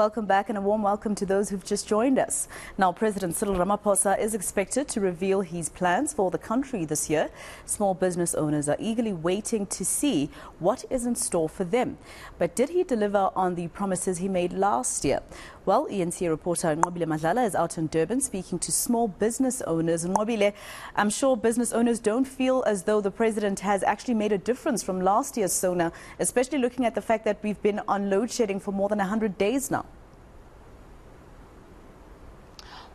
Welcome back and a warm welcome to those who've just joined us. Now, President Cyril Ramaphosa is expected to reveal his plans for the country this year. Small business owners are eagerly waiting to see what is in store for them. But did he deliver on the promises he made last year? Well, eNCA reporter Nqobile Madlala is out in Durban speaking to small business owners. Nqobile, I'm sure business owners don't feel as though the president has actually made a difference from last year's SONA, especially looking at the fact that we've been on load shedding for more than 100 days now.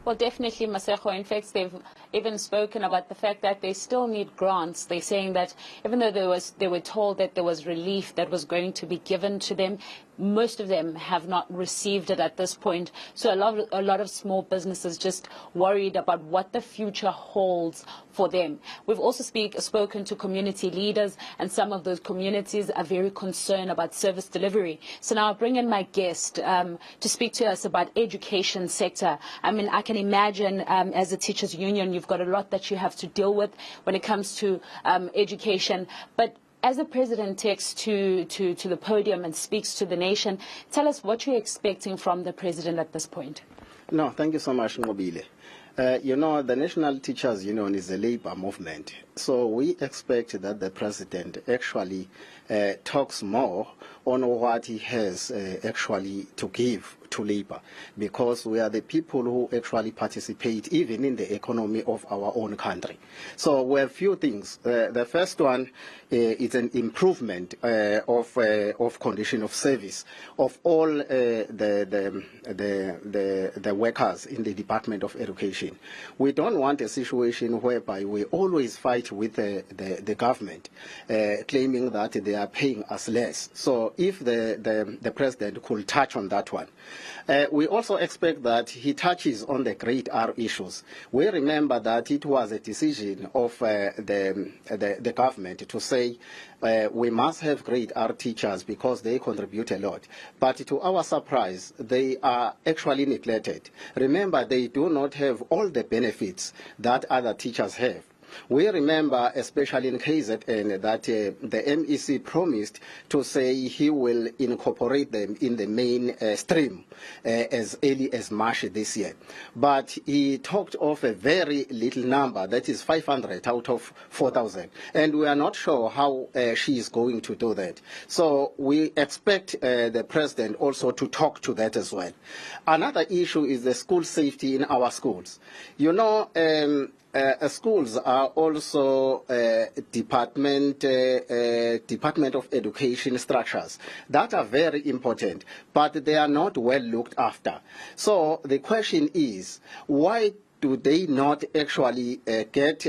Well, definitely, Maseko. In fact, they've even spoken about the fact that they still need grants. They're saying that even though they were told that there was relief that was going to be given to them, most of them have not received it at this point. So a lot of small businesses just worried about what the future holds for them. We've also spoken to community leaders, and some of those communities are very concerned about service delivery. So now I'll bring in my guest to speak to us about education sector. I mean, I can imagine as a teachers union, you've got a lot that you have to deal with when it comes to education. But as the president takes to the podium and speaks to the nation, tell us what you're expecting from the president at this point. No, thank you so much, Nqobile. You know, the National Teachers Union is a labor movement, so we expect that the president actually talks more on what he has actually to give to labor, because we are the people who actually participate even in the economy of our own country. So we have few things. The first one is an improvement of condition of service of all the workers in the Department of Education. We don't want a situation whereby we always fight with the government, claiming that they are paying us less. So if the president could touch on that one. We also expect that he touches on the Grade R issues. We remember that it was a decision of the government to say we must have Grade R teachers because they contribute a lot. But to our surprise, they are actually neglected. Remember, they do not have all the benefits that other teachers have. We remember, especially in KZN, that the MEC promised to say he will incorporate them in the main stream as early as March this year. But he talked of a very little number, that is 500 out of 4,000. And we are not sure how she is going to do that. So we expect the president also to talk to that as well. Another issue is the school safety in our schools. You know, schools are also Department of Education structures that are very important, but they are not well looked after. So the question is, why do they not actually get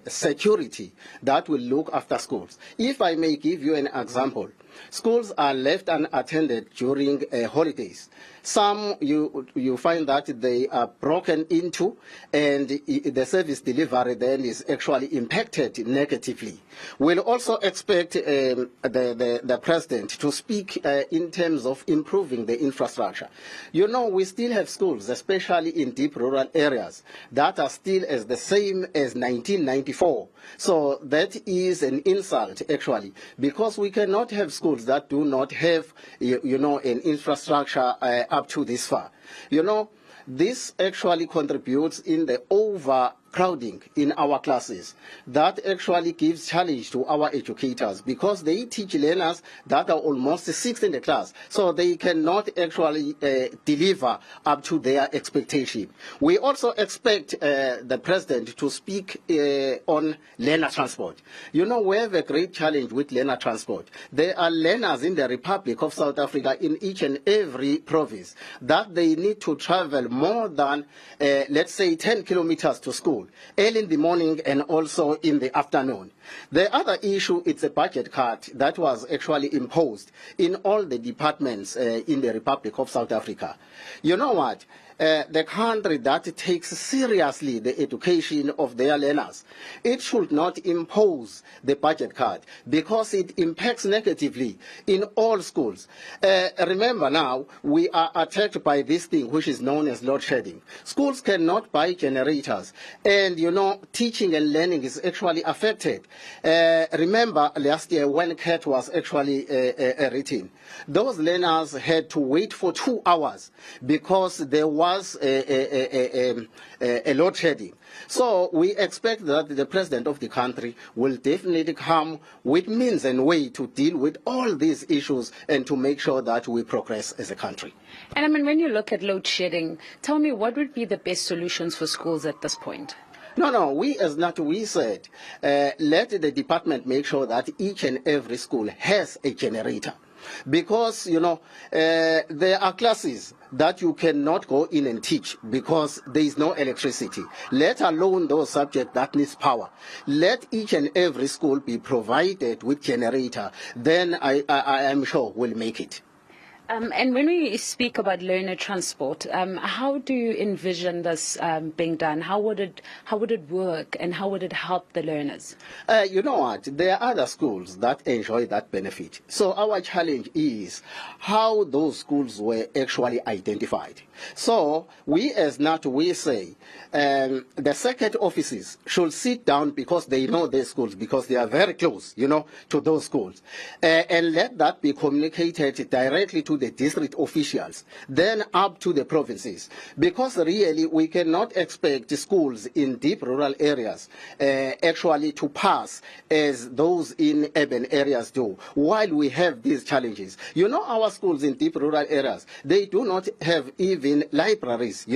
security that will look after schools? If I may give you an example, schools are left unattended during holidays. Some you find that they are broken into, and the service delivery then is actually impacted negatively. We'll also expect the president to speak in terms of improving the infrastructure. You know, we still have schools, especially in deep rural areas, that are still as the same as 1994. So that is an insult, actually, because we cannot have schools that do not have, you know, an infrastructure up to this far. You know, this actually contributes in the overcrowding in our classes. That actually gives challenge to our educators because they teach learners that are almost 6 in the class, so they cannot actually deliver up to their expectation. We also expect the president to speak on learner transport. You know, we have a great challenge with learner transport. There are learners in the Republic of South Africa in each and every province that they need to travel more than, let's say, 10 kilometers to school, early in the morning and also in the afternoon. The other issue is a budget cut that was actually imposed in all the departments in the Republic of South Africa. You know what? The country that takes seriously the education of their learners, it should not impose the budget cut because it impacts negatively in all schools. Remember now, we are attacked by this thing which is known as load shedding. Schools cannot buy generators, and you know, teaching and learning is actually affected Remember last year when CAT was actually written, those learners had to wait for 2 hours because there was a load shedding. So we expect that the president of the country will definitely come with means and way to deal with all these issues and to make sure that we progress as a country. And I mean, when you look at load shedding, tell me what would be the best solutions for schools at this point? No, we as NATO, we said, let the department make sure that each and every school has a generator. Because, there are classes that you cannot go in and teach because there is no electricity, let alone those subjects that needs power. Let each and every school be provided with generator, then I am sure we'll make it. And when we speak about learner transport, how do you envision this being done? How would it work, and how would it help the learners? You know what? There are other schools that enjoy that benefit. So our challenge is how those schools were actually identified. So we as NATO, we say the circuit offices should sit down because they know their schools, because they are very close, to those schools, and let that be communicated directly to the district officials, then up to the provinces, because really we cannot expect schools in deep rural areas actually to pass as those in urban areas do, while we have these challenges. Our schools in deep rural areas, they do not have even libraries,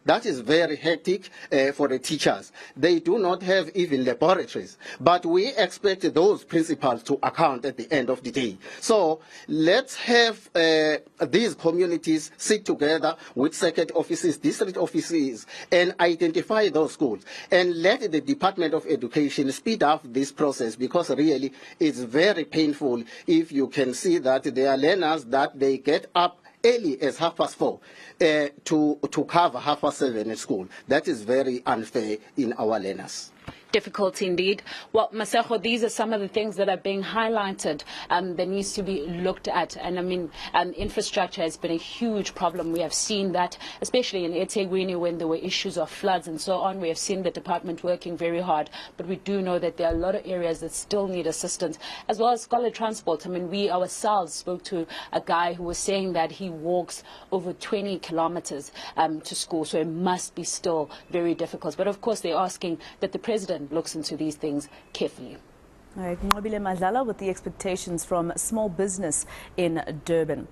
That is very hectic for the teachers. They do not have even laboratories. But we expect those principals to account at the end of the day. So let's have these communities sit together with circuit offices, district offices, and identify those schools. And let the Department of Education speed up this process, because really it's very painful if you can see that there are learners that they get up early as 4:30 to cover 7:30 at school. That is very unfair in our learners. Difficult indeed. Well, Masego, these are some of the things that are being highlighted that needs to be looked at. And I mean, infrastructure has been a huge problem. We have seen that, especially in eThekwini, when there were issues of floods and so on. We have seen the department working very hard. But we do know that there are a lot of areas that still need assistance, as well as scholar transport. I mean, we ourselves spoke to a guy who was saying that he walks over 20 kilometers to school. So it must be still very difficult. But of course, they're asking that the president looks into these things carefully. All right, Nqobile Madlala with the expectations from small business in Durban.